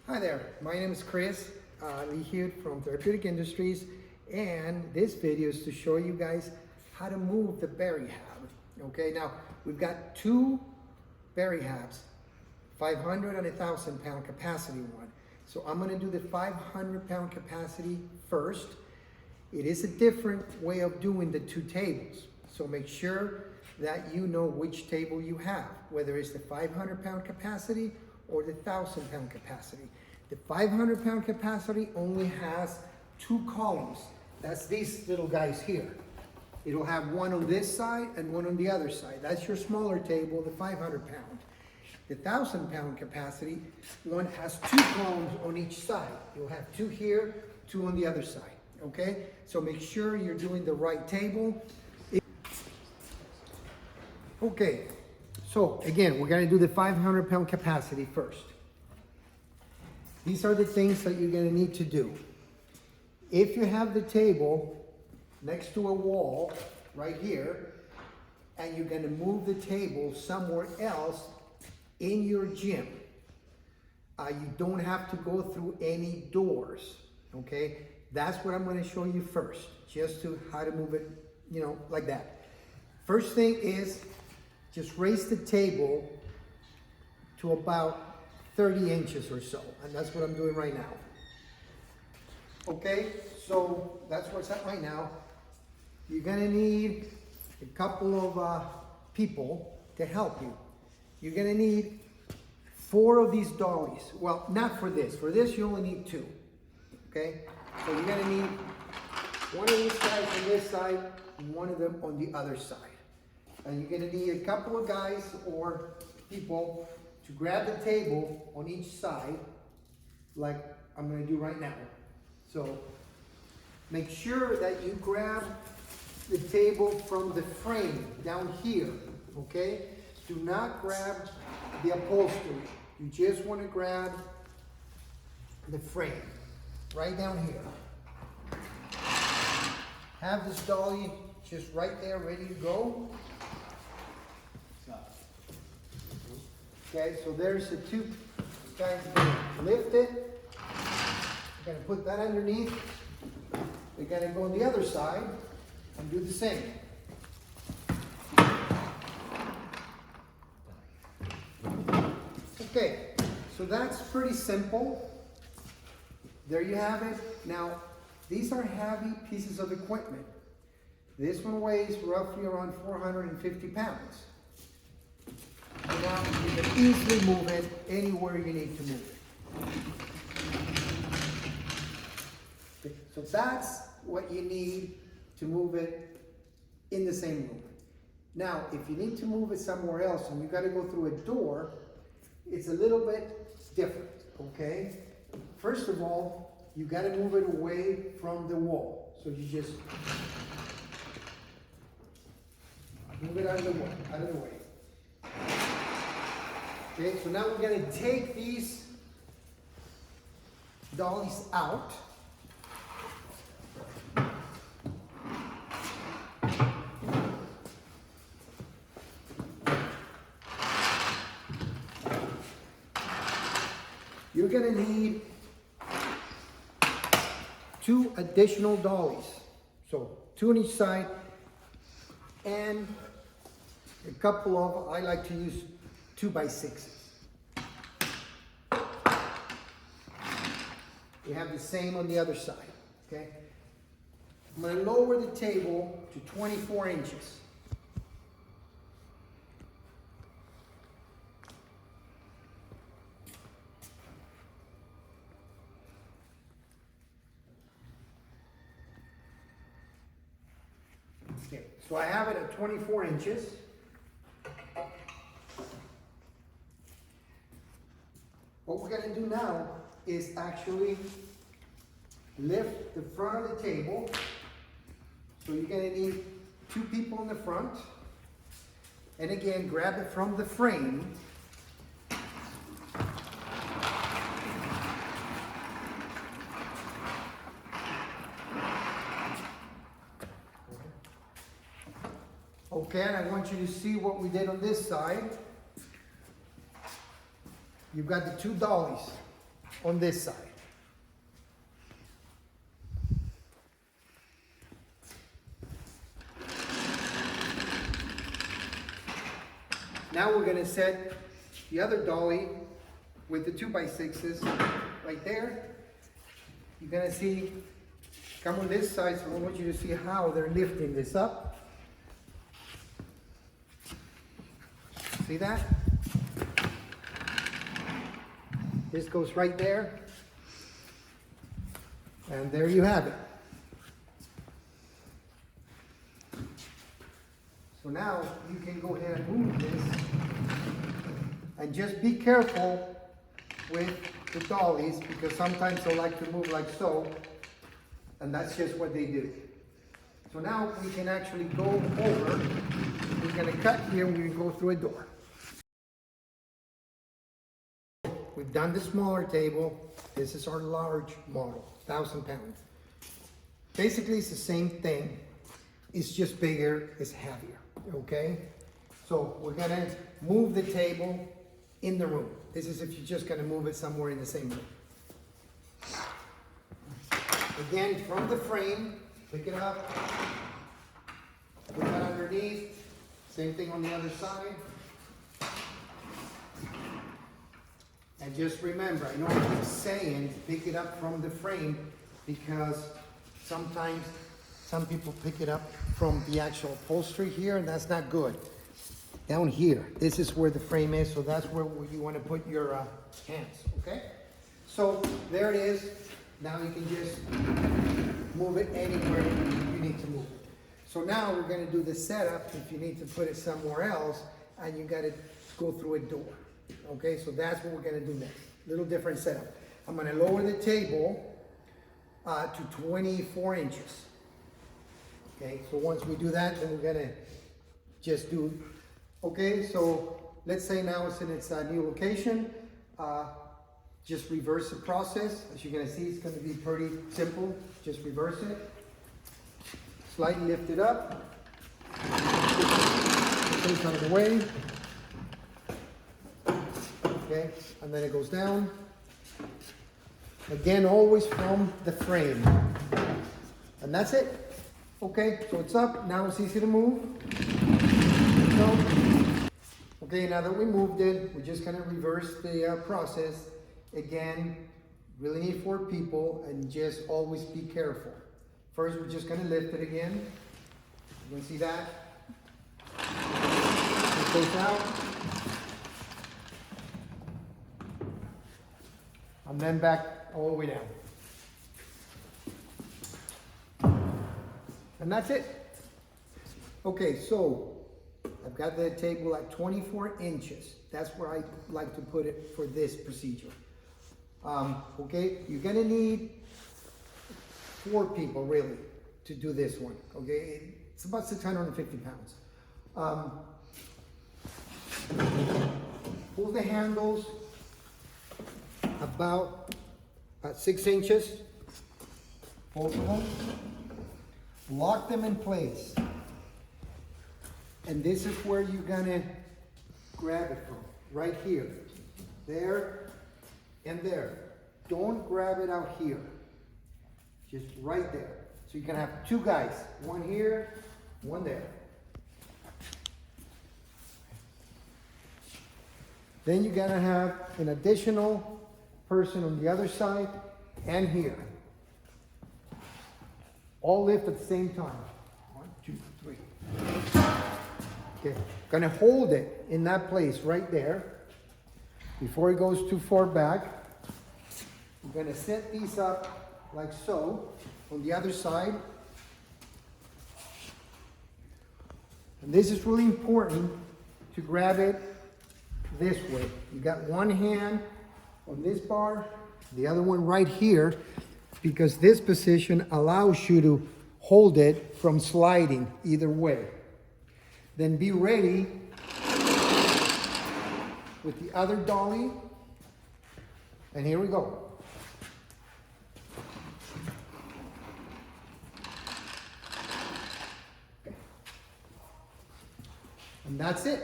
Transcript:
Hi there, my name is Chris Lee here from Therapeutic Industries, and this video is to show you guys how to move the Barihab. Okay, now we've got two Barihabs, 500 and 1,000 pound capacity one. So I'm going to do the 500 pound capacity first. It is a different way of doing the two tables, so make sure that you know which table you have, whether it's the 500 pound capacity or the 1,000 pound capacity. The 500 pound capacity only has two columns. That's these little guys here. It'll have one on this side and one on the other side. That's your smaller table, the 500 pound. The 1,000 pound capacity one has two columns on each side. You'll have two here, two on the other side. Okay? So make sure you're doing the right table. Okay, so again, we're gonna do the 500 pound capacity first. These are the things that you're gonna need to do. If you have the table next to a wall right here, and you're gonna move the table somewhere else in your gym, you don't have to go through any doors, okay? That's what I'm gonna show you first, just to how to move it, you know, like that. First thing is, just raise the table to about 30 inches or so, and that's what I'm doing right now. Okay, so that's what's up right now. You're gonna need a couple of people to help you. You're gonna need 4 of these dollies. Well, not for this. For this, you only need 2. Okay, so you're gonna need one of these guys on this side and one of them on the other side. And you're gonna need a couple of guys or people to grab the table on each side, like I'm gonna do right now. So make sure that you grab the table from the frame down here, okay? Do not grab the upholstery. You just wanna grab the frame, right down here. Have this dolly just right there, ready to go. Okay, so there's the 2 guys. Lift it. We're gonna put that underneath. We're gonna go on the other side and do the same. Okay, so that's pretty simple. There you have it. Now, these are heavy pieces of equipment. This one weighs roughly around 450 pounds. And now you can easily move it anywhere you need to move it. So that's what you need to move it in the same room. Now, if you need to move it somewhere else and you got to go through a door, it's a little bit different, okay? First of all, you got to move it away from the wall. So you just move it out of the way. Okay, so now we're going to take these dollies out. You're going to need 2 additional dollies. So 2 on each side, and a couple of, I like to use 2x6s. You have the same on the other side, okay? I'm going to lower the table to 24 inches. Okay, so I have it at 24 inches. What we're going to do now is actually lift the front of the table. So you're going to need 2 people in the front. And again, grab it from the frame. Okay, and I want you to see what we did on this side. You've got the 2 dollies. on this side. Now we're gonna set the other dolly with the 2x6s right there. You're gonna see, come on this side, so I want you to see how they're lifting this up. See that? This goes right there. And there you have it. So now you can go ahead and move this. And just be careful with the dollies, because sometimes they like to move like so. And that's just what they do. So now we can actually go over. We're going to cut here and we go through a door. We've done the smaller table. This is our large model, 1,000 pounds. Basically, it's the same thing. It's just bigger, it's heavier, okay? So we're gonna move the table in the room. This is if you're just gonna move it somewhere in the same room. Again, from the frame, pick it up, put that underneath. Same thing on the other side. And just remember, I know I keep saying pick it up from the frame, because sometimes some people pick it up from the actual upholstery here, and that's not good. Down here, this is where the frame is, so that's where you want to put your hands, okay? So there it is. Now you can just move it anywhere you need to move it. So now we're going to do the setup if you need to put it somewhere else, and you got to go through a door. Okay, so that's what we're going to do next. Little different setup. I'm going to lower the table to 24 inches. Okay, so once we do that, then we're going to just do, okay, so let's say now it's in its new location. Just reverse the process. As you're going to see, it's going to be pretty simple. Just reverse it. Slightly lift it up. Put it out of the way. Okay, and then it goes down. Again, always from the frame. And that's it. Okay, so it's up. Now it's easy to move. So, okay, now that we moved it, we're just gonna reverse the process. Again, really need 4 people, and just always be careful. First, we're just gonna lift it again. You can see that. It goes out. And then back all the way down. And that's it. Okay, so I've got the table at 24 inches. That's where I like to put it for this procedure. Okay, you're gonna need 4 people really to do this one. Okay, it's about 650 pounds. Pull the handles about 6 inches. Both of them. Lock them in place. And this is where you're gonna grab it from. Right here. There and there. Don't grab it out here. Just right there. So you can have 2 guys. One here, one there. Then you're gonna have an additional person on the other side and here. All lift at the same time. 1, 2, 3. Okay, gonna hold it in that place right there. Before it goes too far back, we're gonna set these up like so on the other side. And this is really important to grab it this way. You got one hand on this bar, the other one right here, because this position allows you to hold it from sliding either way. Then be ready with the other dolly, and here we go. And that's it.